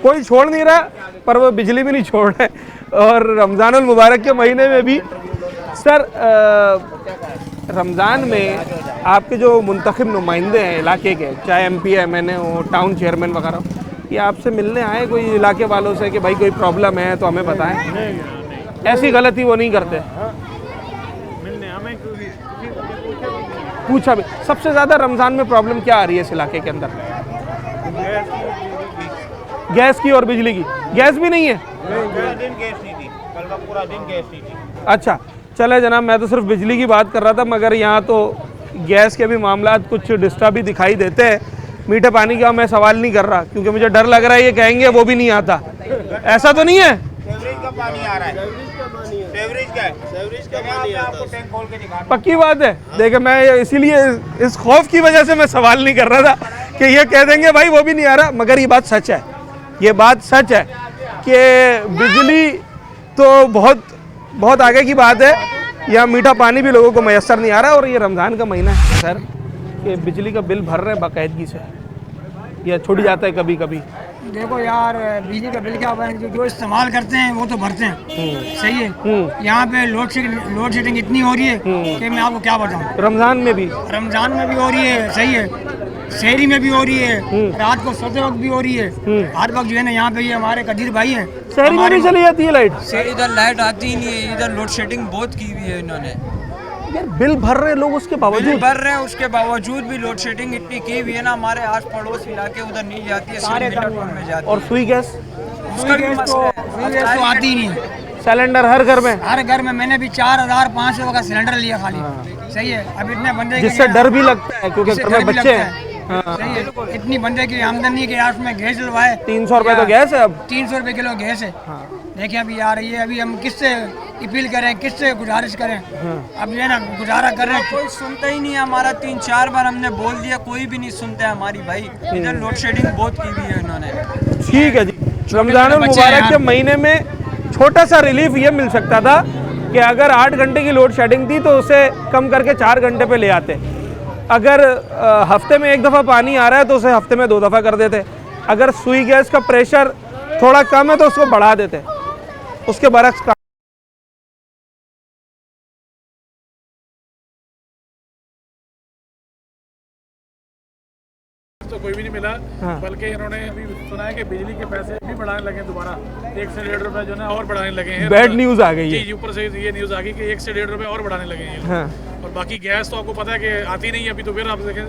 [SPEAKER 1] कोई छोड़ नहीं रहा, पर वो बिजली भी नहीं छोड़ रहा है। और रमज़ानुल मुबारक के महीने में भी सर रमज़ान में आपके जो मुंतखब नुमाइंदे हैं इलाके के, चाहे MP MNA हो, टाउन चेयरमैन वगैरह हो, ये आपसे मिलने आए कोई इलाके वालों से कि भाई कोई प्रॉब्लम है तो हमें बताएं? ऐसी गलती वो नहीं करते? पूछा भी? सबसे ज़्यादा रमज़ान में प्रॉब्लम क्या आ रही है इस इलाके के अंदर? गैस की और बिजली की। गैस भी नहीं है?
[SPEAKER 9] दिन गैस नहीं थी, कल का पूरा दिन गैस नहीं थी।
[SPEAKER 1] अच्छा चले जनाब, मैं तो सिर्फ बिजली की बात कर रहा था, मगर यहाँ तो गैस के भी मामला कुछ डिस्टर्ब भी दिखाई देते हैं। मीठे पानी का मैं सवाल नहीं कर रहा क्योंकि मुझे डर लग रहा है ये कहेंगे वो भी नहीं आता। ऐसा तो नहीं है?
[SPEAKER 9] सेवरेज का पानी आ रहा है, सेवरेज का है, सेवरेज का पानी आपको टैंक खोल के दिखा।
[SPEAKER 1] पक्की बात है। देखिए मैं इसीलिए इस खौफ की वजह से मैं सवाल नहीं कर रहा था कि ये कह देंगे भाई वो भी नहीं आ रहा, मगर ये बात सच है। ये बात सच है कि बिजली तो बहुत आगे की बात है, यहाँ मीठा पानी भी लोगों को मैसर नहीं आ रहा। और ये रमज़ान का महीना है सर कि बिजली का बिल भर रहे हैं बाकायदगी से या छूट जाता है कभी कभी?
[SPEAKER 6] देखो यार, बिजली का बिल क्या होता है, जो इस्तेमाल करते हैं वो तो भरते हैं, सही है। यहाँ पे लोड शेडिंग इतनी हो रही है कि मैं आपको क्या बताऊँ।
[SPEAKER 1] रमज़ान में भी?
[SPEAKER 6] रमज़ान में भी हो रही है, सही है। शहरी में भी हो रही है, रात को सोते वक्त भी हो रही है, हर वक्त जो है ना। यहाँ पे ये हमारे कदीर भाई हैं,
[SPEAKER 1] शहरी में भी चली जाती है लाइट?
[SPEAKER 10] इधर लाइट आती ही नहीं है, इधर लोड शेडिंग बहुत की हुई है इन्होंने।
[SPEAKER 1] यार बिल भर रहे लोग उसके बावजूद?
[SPEAKER 10] भर रहे हैं, उसके बावजूद भी लोड शेडिंग इतनी की हुई है ना। हमारे आस पड़ोस इलाके उधर नहीं जाती है, सारे में जाती है।
[SPEAKER 1] और सुई गैस?
[SPEAKER 10] उसका भी मसला
[SPEAKER 6] तो आती ही नहीं है।
[SPEAKER 1] सिलेंडर हर घर में?
[SPEAKER 6] हर घर में। मैंने भी 4,500 का सिलेंडर लिया खाली, सही है। अब इतने बंदे
[SPEAKER 1] जिससे डर भी लगता है क्योंकि घर में बच्चे हैं।
[SPEAKER 6] सही है। इतनी बंदे की आमदनी के यार उसमें गैस डलवाए।
[SPEAKER 1] 300 रुपये तो गैस है अब।
[SPEAKER 6] 300 रुपये किलो गैस है। देखिए अभी आ रही है, अभी हम किससे अपील करें, किससे गुजारिश करें? अब जो है ना गुजारा कर रहे हैं,
[SPEAKER 10] कोई सुनता ही नहीं है हमारा। 3-4 बार हमने बोल दिया, कोई भी नहीं सुनता है हमारी भाई। इधर लोड शेडिंग बहुत की हुई है इन्होंने।
[SPEAKER 1] ठीक है जी, रमज़ान मुबारक के महीने में छोटा सा रिलीफ ये मिल सकता था कि अगर 8 घंटे की लोड शेडिंग थी तो उसे कम करके 4 घंटे पे ले आते। अगर हफ्ते में 1 दफ़ा पानी आ रहा है तो उसे हफ्ते में 2 दफ़ा कर देते। अगर सुई गैस का प्रेशर थोड़ा कम है तो उसको बढ़ा देते। उसके बरक्स का
[SPEAKER 2] तो कोई भी नहीं मिला। बल्कि इन्होंने अभी सुना है कि बिजली के पैसे भी बढ़ाने लगे दोबारा, 1 से 1.5 रुपए जो है और बढ़ाने लगे हैं।
[SPEAKER 1] बैड न्यूज़ आ गई है
[SPEAKER 2] जी, ऊपर से ये न्यूज़ आ गई कि 1 से 1.5 रुपए और बढ़ाने लगे हैं। और बाकी गैस तो आपको पता है कि आती नहीं है अभी। तो फिर आप देखें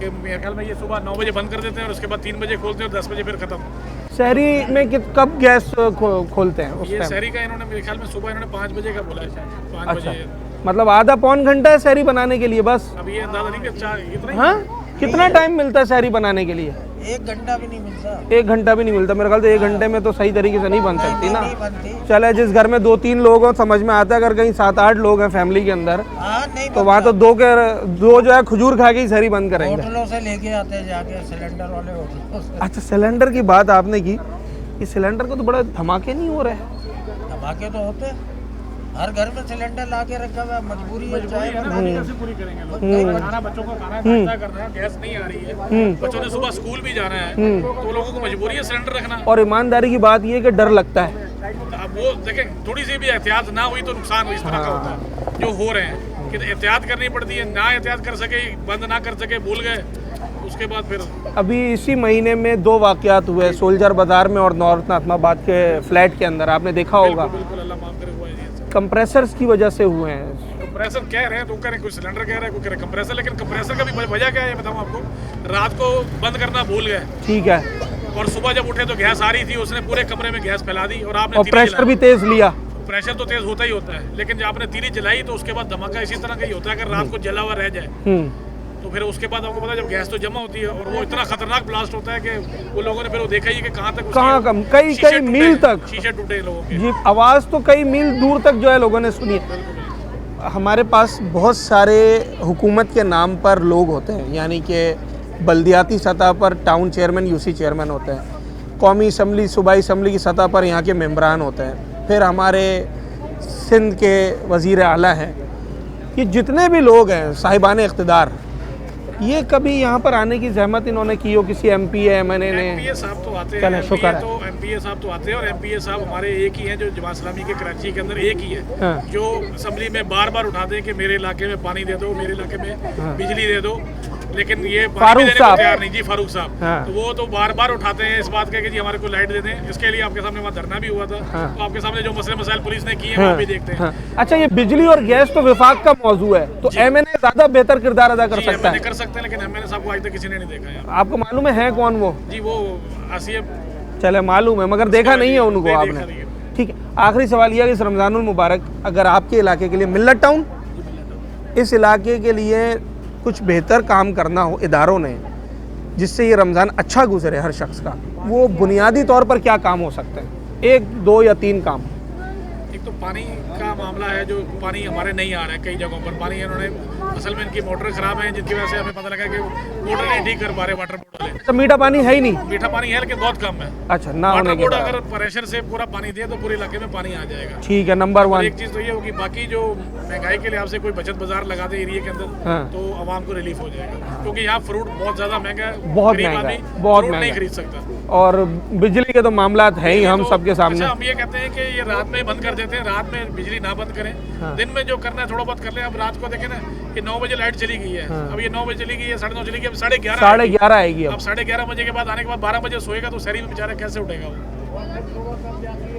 [SPEAKER 2] कि मेरे ख्याल में ये सुबह 9 बजे बंद कर देते हैं और उसके बाद 3 बजे खोलते हैं और 10 बजे फिर ख़त्म।
[SPEAKER 1] शहरी में कब गैस खोलते हैं उस
[SPEAKER 2] ये
[SPEAKER 1] टाइम?
[SPEAKER 2] शहरी का इन्होंने मेरे ख्याल में सुबह इन्होंने 5 बजे का बोला है शायद, 5
[SPEAKER 1] अच्छा,
[SPEAKER 2] बजे।
[SPEAKER 1] मतलब आधा पौन घंटा है शहरी बनाने के लिए बस?
[SPEAKER 2] अब ये अंदाजा नहीं कि 4 इतना ही।
[SPEAKER 1] हाँ, कितना टाइम मिलता है शहरी बनाने के लिए?
[SPEAKER 6] 1 घंटा भी नहीं मिलता।
[SPEAKER 1] 1 घंटा भी नहीं मिलता? मेरे ख्याल से 1 घंटे में तो सही तरीके से नहीं बन सकती ना।
[SPEAKER 6] नहीं बनती।
[SPEAKER 1] चले जिस घर में 2-3 लोग हो समझ में आता है, अगर कहीं 7-8 लोग हैं फैमिली के अंदर
[SPEAKER 6] हाँ नहीं
[SPEAKER 1] तो वहाँ तो दो जो है खजूर खा के ही शहरी बंद करेंगे।
[SPEAKER 6] होटलों से लेके आते हैं जाके, सिलेंडर वाले होटलों से।
[SPEAKER 1] अच्छा, सिलेंडर की बात आपने की, ये सिलेंडर को तो बड़ा धमाके नहीं हो रहे हैं?
[SPEAKER 6] धमाके तो होते हैं, हर घर में सिलेंडर ला के रखा हुआ है, मजबूरी है। चाहे
[SPEAKER 2] कैसे पूरी करेंगे लोग? खाना बच्चों को खाना नाश्ता करना है, गैस नहीं आ रही है, बच्चों ने सुबह स्कूल भी जाना है, तो लोगों को मजबूरी है सिलेंडर रखना।
[SPEAKER 1] और ईमानदारी की बात ये कि डर लगता है।
[SPEAKER 2] अब वो देखें, थोड़ी सी भी एहतियात ना हुई तो नुकसान इस तरह का होता है जो हो रहे हैं कि एहतियात करनी पड़ती है, ना एहतियात कर सके, बंद ना कर सके, भूल गए, उसके बाद फिर
[SPEAKER 1] अभी इसी महीने में 2 वाकयात हुए, सोल्जर बाजार में और नॉर्थ नाजमाबाद के फ्लैट के अंदर, आपने देखा होगा।
[SPEAKER 2] बिल्कुल अल्लाह माफ करे हुआ है ये।
[SPEAKER 1] कंप्रेसर्स की वजह से हुए हैं।
[SPEAKER 2] कंप्रेसर कह रहे हैं तो कह रहे हैं, कोई सिलेंडर कह रहा है, कोई कह रहा है कंप्रेसर, लेकिन कंप्रेसर का भी वजह क्या है ये बताऊं आपको। रात को बंद करना भूल गए,
[SPEAKER 1] ठीक है,
[SPEAKER 2] और सुबह जब उठे तो गैस आ रही थी, उसने पूरे कमरे में गैस फैला दी और आपने
[SPEAKER 1] और प्रेशर भी तेज लिया।
[SPEAKER 2] प्रेशर तो तेज होता ही होता है, लेकिन जब आपने तीली जलाई तो उसके बाद धमाका इसी तरह का ही होता है। अगर रात को जला हुआ रह जाए तो फिर उसके बाद आपको पता है जब गैस तो जमा होती है और वो इतना खतरनाक ब्लास्ट होता है कि वो लोगों ने फिर वो देखा ही कि कहाँ तक
[SPEAKER 1] कई मील तक
[SPEAKER 2] शीशे टूटे लोगों के।
[SPEAKER 1] जी, आवाज़ तो कई मील दूर तक जो है लोगों ने सुनी है। हमारे पास बहुत सारे हुकूमत के नाम पर लोग होते हैं, यानी कि बल्दियाती सतह पर टाउन चेयरमैन, यूसी चेयरमैन होते हैं, कौमी असम्बली, सूबाई असम्बली की सतह पर यहाँ के मेम्बरान होते हैं, फिर हमारे सिंध के वज़ीर आला हैं। ये जितने भी लोग हैं साहिबान इक़्तिदार, ये कभी यहाँ पर आने की जहमत इन्होंने की हो किसी एमपी है मैंने
[SPEAKER 2] एमपीए साहब तो आते
[SPEAKER 1] हैं, शुक्र है।
[SPEAKER 2] तो एमपीए साहब तो आते हैं, और एमपीए साहब हमारे एक ही हैं जो जमात इस्लामी के कराची के अंदर एक ही है।
[SPEAKER 1] हाँ।
[SPEAKER 2] जो असम्बली में बार बार उठाते हैं कि मेरे इलाके में पानी दे दो, मेरे इलाके में बिजली दे दो, लेकिन ये
[SPEAKER 1] फारूक साहब
[SPEAKER 2] तैयार नहीं जी, फारूक साहब।
[SPEAKER 1] हाँ।
[SPEAKER 2] तो वो तो बार बार उठाते हैं इस बात के कि जी हमारे को लाइट दे दें। इसके लिए आपके सामने वहाँ धरना भी हुआ था।
[SPEAKER 1] हाँ।
[SPEAKER 2] तो आपके सामने जो मसले मसाइल पुलिस ने किए हैं वो भी देखते हैं।
[SPEAKER 1] हाँ। अच्छा, ये बिजली और गैस तो विफाक का मौजू है, तो एमएनए ज़्यादा बेहतर किरदार अदा कर सकता है।
[SPEAKER 2] कर सकते हैं, लेकिन एमएनए साहब को आज तक किसी ने नहीं देखा है।
[SPEAKER 1] आपको मालूम है कौन वो?
[SPEAKER 2] जी वो आसिफ,
[SPEAKER 1] चले मालूम है, मगर देखा नहीं है उनको आपने। ठीक है, आखिरी सवाल यह कि इस रमज़ानुल मुबारक अगर आपके इलाके के लिए, मिल्लत टाउन, इस इलाके के लिए कुछ बेहतर काम करना हो इदारों ने, जिससे ये रमज़ान अच्छा गुजरे हर शख्स का, वो बुनियादी तौर पर क्या काम हो सकते हैं? 1, 2 या 3 काम।
[SPEAKER 2] एक तो पानी का मामला है, जो पानी हमारे नहीं आ रहा है कई जगहों पर। पानी इन्होंने, असल में इनकी मोटर खराब है, जिसकी वजह से हमें पता लगा कि मोटर नहीं ठीक कर पा रहे वाटर बोर्ड वाले।
[SPEAKER 1] तो मीठा पानी है ही नहीं?
[SPEAKER 2] मीठा पानी है लेकिन बहुत कम है।
[SPEAKER 1] अच्छा, ना होने
[SPEAKER 2] वाटर
[SPEAKER 1] के
[SPEAKER 2] बोर्ड
[SPEAKER 1] बाद
[SPEAKER 2] अगर प्रेशर से पूरा पानी दे तो पूरे इलाके में पानी आ जाएगा।
[SPEAKER 1] ठीक है, नंबर 1।
[SPEAKER 2] एक चीज़ तो ये होगी, बाकी जो महंगाई के लिहाज से कोई बचत बाजार लगा दे एरिया के अंदर,
[SPEAKER 1] हाँ।
[SPEAKER 2] तो आवाम को रिलीफ हो जाएगा, क्योंकि यहाँ फ्रूट बहुत ज़्यादा महंगा है,
[SPEAKER 1] बहुत
[SPEAKER 2] गरीब
[SPEAKER 1] महंगा है,
[SPEAKER 2] आदमी
[SPEAKER 1] बहुत
[SPEAKER 2] फ्रूट नहीं
[SPEAKER 1] महंगा।
[SPEAKER 2] खरीद सकता।
[SPEAKER 1] और बिजली के तो मामलात है ही हम
[SPEAKER 2] तो-
[SPEAKER 1] सबके सामने।
[SPEAKER 2] अच्छा, हम ये कहते हैं कि ये रात में बंद कर देते हैं, रात में बिजली ना बंद करें।
[SPEAKER 1] हाँ।
[SPEAKER 2] दिन में जो करना है थोड़ा बहुत कर ले। अब रात को देखें ना कि 9 बजे लाइट चली गई है।
[SPEAKER 1] हाँ।
[SPEAKER 2] अब ये 9 बजे चली गई है, 9:30 चली गई, अब 11:30
[SPEAKER 1] 11:30 आएगी।
[SPEAKER 2] अब 11:30 बजे के बाद आने के बाद 12 बजे सोएगा तो शहरी में बेचारा कैसे उठेगा वो?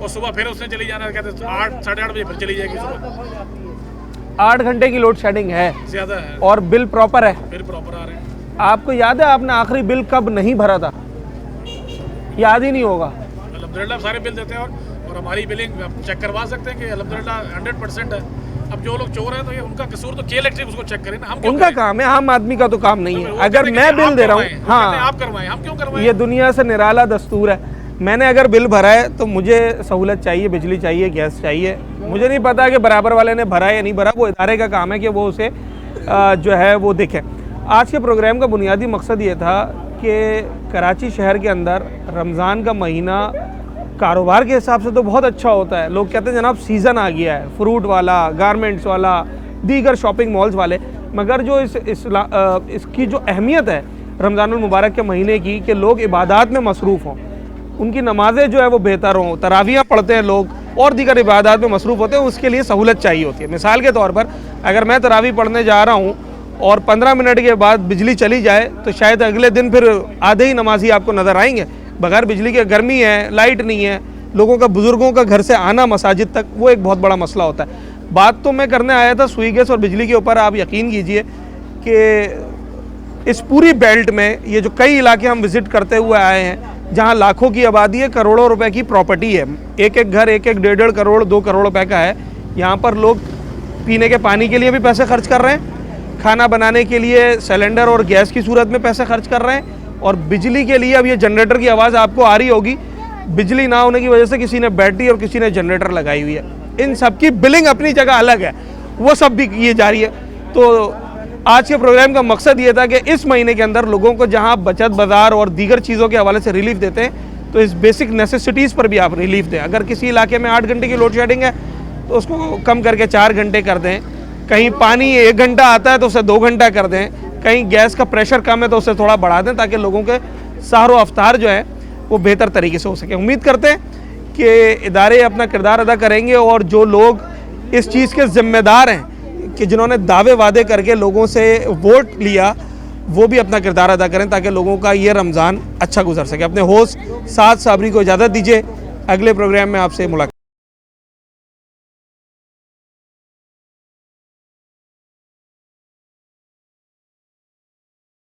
[SPEAKER 2] और सुबह फिर उसने चली जाना, कहते 8, 8:30 बजे फिर चली जाएगी सुबह।
[SPEAKER 1] 8 घंटे की लोड शेडिंग है
[SPEAKER 2] ज्यादा है,
[SPEAKER 1] और बिल प्रॉपर है।
[SPEAKER 2] फिर प्रॉपर आ रहे हैं।
[SPEAKER 1] आपको याद है आपने आखिरी बिल कब नहीं भरा था? याद ही नहीं होगा।
[SPEAKER 2] अल्हम्दुलिल्लाह सारे बिल देते हैं, और हमारी बिलिंग चेक करवा सकते हैं कि अल्हम्दुलिल्लाह 100% है। अब जो लोग चोर हैं तो ये उनका कसूर, तो के इलेक्ट्रिक उसको चेक करें ना, हम क्यों
[SPEAKER 1] उनका
[SPEAKER 2] करें?
[SPEAKER 1] काम है, आम आदमी का तो काम नहीं है।
[SPEAKER 2] वो
[SPEAKER 1] अगर
[SPEAKER 2] कहते हैं
[SPEAKER 1] मैं
[SPEAKER 2] कि
[SPEAKER 1] बिल
[SPEAKER 2] आप
[SPEAKER 1] दे रहा
[SPEAKER 2] करवाएं,
[SPEAKER 1] हूँ,
[SPEAKER 2] वो कहते हैं
[SPEAKER 1] हाँ,
[SPEAKER 2] आप करवाएं, हम क्यों करवाएं?
[SPEAKER 1] ये दुनिया से निराला दस्तूर है। मैंने अगर बिल भरा है तो मुझे सहूलत चाहिए, बिजली चाहिए, गैस चाहिए। मुझे नहीं पता कि बराबर वाले ने भरा है या नहीं भरा, वो इदारे का काम है कि वो उसे जो है वो देखें। आज के प्रोग्राम का बुनियादी मकसद ये था कि कराची शहर के अंदर रमज़ान का महीना कारोबार के हिसाब से तो बहुत अच्छा होता है। लोग कहते हैं जनाब सीज़न आ गया है, फ्रूट वाला, गारमेंट्स वाला, दीगर शॉपिंग मॉल्स वाले, मगर जो इसकी जो अहमियत है रमज़ानुल मुबारक के महीने की, कि लोग इबादत में मसरूफ़ हों, उनकी नमाज़ें जो है वो बेहतर हों, तरावियाँ पढ़ते हैं लोग और दीगर इबादत में मसरूफ़ होते हैं, उसके लिए सहूलत चाहिए होती है। मिसाल के तौर पर अगर मैं तरावी पढ़ने जा रहा हूँ और 15 मिनट के बाद बिजली चली जाए तो शायद अगले दिन फिर आधे ही नमाजी आपको नज़र आएंगे। बगैर बिजली के गर्मी है, लाइट नहीं है, लोगों का, बुज़ुर्गों का घर से आना मसाजिद तक, वो एक बहुत बड़ा मसला होता है। बात तो मैं करने आया था सुई गैस और बिजली के ऊपर। आप यकीन कीजिए कि इस पूरी बेल्ट में ये जो कई इलाके हम विज़िट करते हुए आए हैं, जहाँ लाखों की आबादी है, करोड़ों रुपए की प्रॉपर्टी है, एक एक घर 1-1, 1.5 करोड़ 2 करोड़ रुपए का है। यहाँ पर लोग पीने के पानी के लिए भी पैसे खर्च कर रहे हैं, खाना बनाने के लिए सिलेंडर और गैस की सूरत में पैसे खर्च कर रहे हैं, और बिजली के लिए अब ये जनरेटर की आवाज़ आपको आ रही होगी, बिजली ना होने की वजह से किसी ने बैटरी और किसी ने जनरेटर लगाई हुई है। इन सब की बिलिंग अपनी जगह अलग है, वो सब भी की जा रही है। तो आज के प्रोग्राम का मकसद ये था कि इस महीने के अंदर लोगों को जहां बचत बाज़ार और दीगर चीज़ों के हवाले से रिलीफ देते हैं, तो इस बेसिक नेसेसिटीज़ पर भी आप रिलीफ दें। अगर किसी इलाके में 8 घंटे की लोड शेडिंग है तो उसको कम करके 4 घंटे कर दें, कहीं पानी 1 घंटा आता है तो उसे 2 घंटा कर दें, कहीं गैस का प्रेशर कम है तो उसे थोड़ा बढ़ा दें, ताकि लोगों के सहरो अफ्तार जो है वो बेहतर तरीके से हो सके। उम्मीद करते हैं कि इदारे अपना किरदार अदा करेंगे, और जो लोग इस चीज़ के ज़िम्मेदार हैं कि जिन्होंने दावे वादे करके लोगों से वोट लिया, वो भी अपना किरदार अदा करें, ताकि लोगों का ये रमज़ान अच्छा गुजर सके। अपने होस्ट साद साबरी को इजाज़त दीजिए, अगले प्रोग्राम में आपसे मुलाकात।